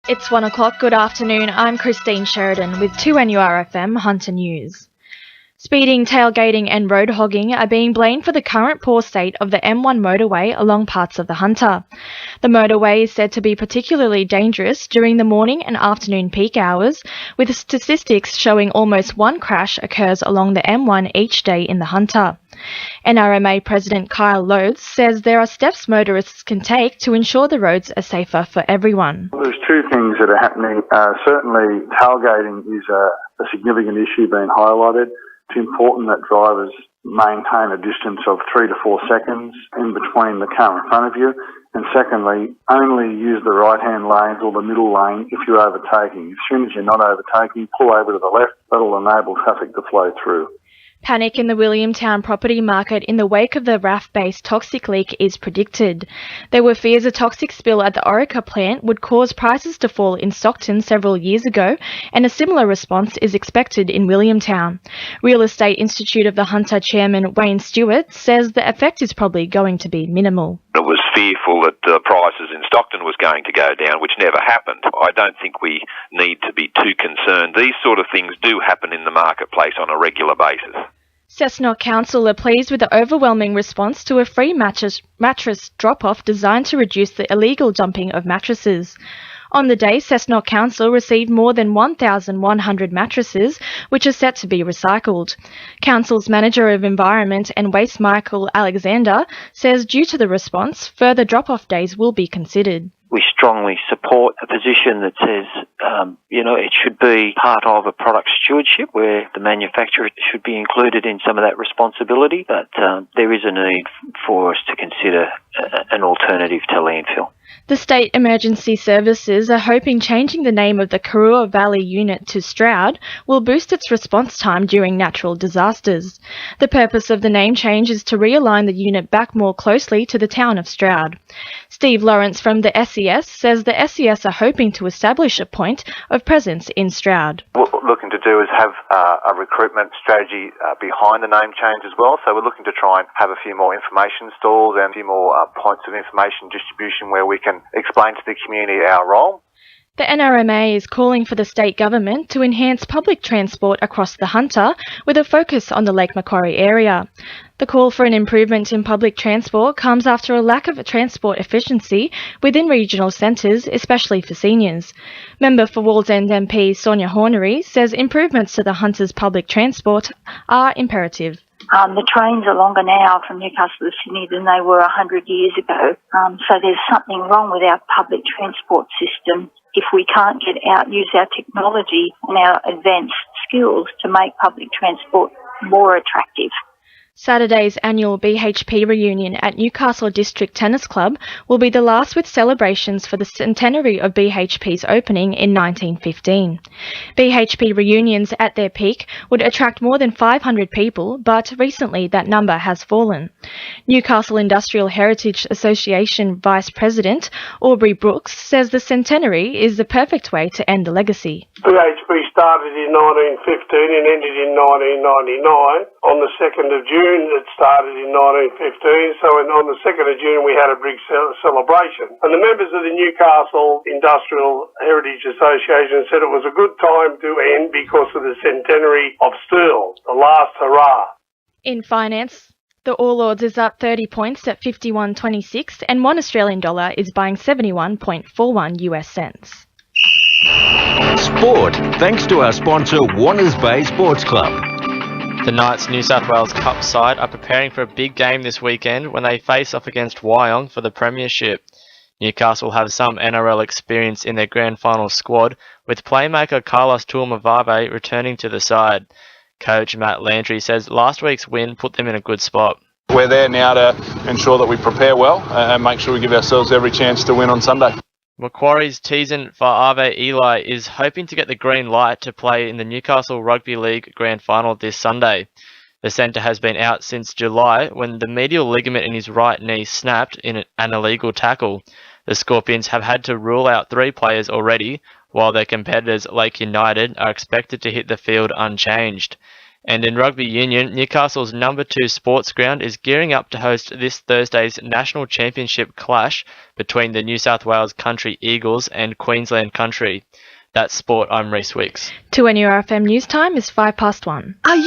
It's 1 o'clock. Good afternoon. I'm Christine Sheridan with 2NURFM Hunter News. Speeding, tailgating and road hogging are being blamed for the current poor state of the M1 motorway along parts of the Hunter. The motorway is said to be particularly dangerous during the morning and afternoon peak hours, with statistics showing almost one crash occurs along the M1 each day in the Hunter. NRMA President Kyle Loades says there are steps motorists can take to ensure the roads are safer for everyone. There's two things that are happening. Certainly, tailgating is a significant issue being highlighted. It's important that drivers maintain a distance of 3 to 4 seconds in between the car in front of you. And secondly, only use the right-hand lanes or the middle lane if you're overtaking. As soon as you're not overtaking, pull over to the left. That'll enable traffic to flow through. Panic in the Williamtown property market in the wake of the RAF-based toxic leak is predicted. There were fears a toxic spill at the Orica plant would cause prices to fall in Stockton several years ago, and a similar response is expected in Williamtown. Real Estate Institute of the Hunter chairman Wayne Stewart says the effect is probably going to be minimal. It was fearful that prices in Stockton was going to go down, which never happened. I don't think we need to be too concerned. These sort of things do happen in the marketplace on a regular basis. Cessnock Council are pleased with the overwhelming response to a free mattress drop-off designed to reduce the illegal dumping of mattresses. On the day, Cessnock Council received more than 1,100 mattresses, which are set to be recycled. Council's Manager of Environment and Waste, Michael Alexander, says due to the response, further drop-off days will be considered. We strongly support a position that says, it should be part of a product stewardship where the manufacturer should be included in some of that responsibility, but there is a need for us to consider an alternative to landfill. The State Emergency Services are hoping changing the name of the Karua Valley Unit to Stroud will boost its response time during natural disasters. The purpose of the name change is to realign the unit back more closely to the town of Stroud. Steve Lawrence from the SES says the SES are hoping to establish a point of presence in Stroud. What we're looking to do is have a recruitment strategy behind the name change as well. So we're looking to try and have a few more information stalls and a few more points of information distribution where we can explain to the community our role. The NRMA is calling for the state government to enhance public transport across the Hunter with a focus on the Lake Macquarie area. The call for an improvement in public transport comes after a lack of transport efficiency within regional centres, especially for seniors. Member for Wallsend MP Sonia Hornery says improvements to the Hunter's public transport are imperative. The trains are longer now from Newcastle to Sydney than they were 100 years ago. So there's something wrong with our public transport system if we can't get out, use our technology and our advanced skills to make public transport more attractive. Saturday's annual BHP reunion at Newcastle District Tennis Club will be the last with celebrations for the centenary of BHP's opening in 1915. BHP reunions at their peak would attract more than 500 people, but recently that number has fallen. Newcastle Industrial Heritage Association Vice President Aubrey Brooks says the centenary is the perfect way to end the legacy. BHP started in 1915 and ended in 1999. On the 2nd of June, it started in 1915, so on the 2nd of June we had a big celebration. And the members of the Newcastle Industrial Heritage Association said it was a good time to end because of the centenary of Steel, the last hurrah. In finance, the All Ords is up 30 points at 51.26 and $1 Australian is buying 71.41 US cents. Sport, thanks to our sponsor Warners Bay Sports Club. The Knights New South Wales Cup side are preparing for a big game this weekend when they face off against Wyong for the premiership. Newcastle have some NRL experience in their grand final squad, with playmaker Carlos Tuamavave returning to the side. Coach Matt Landry says last week's win put them in a good spot. We're there now to ensure that we prepare well and make sure we give ourselves every chance to win on Sunday. Macquarie's Teason Fa'ave Eli is hoping to get the green light to play in the Newcastle Rugby League Grand Final this Sunday. The centre has been out since July when the medial ligament in his right knee snapped in an illegal tackle. The Scorpions have had to rule out 3 players already, while their competitors Lake United are expected to hit the field unchanged. And in rugby union, Newcastle's number 2 sports ground is gearing up to host this Thursday's National Championship clash between the New South Wales Country Eagles and Queensland Country. That's sport. I'm Reece Wicks. 2NURFM news time is 1:05. Are you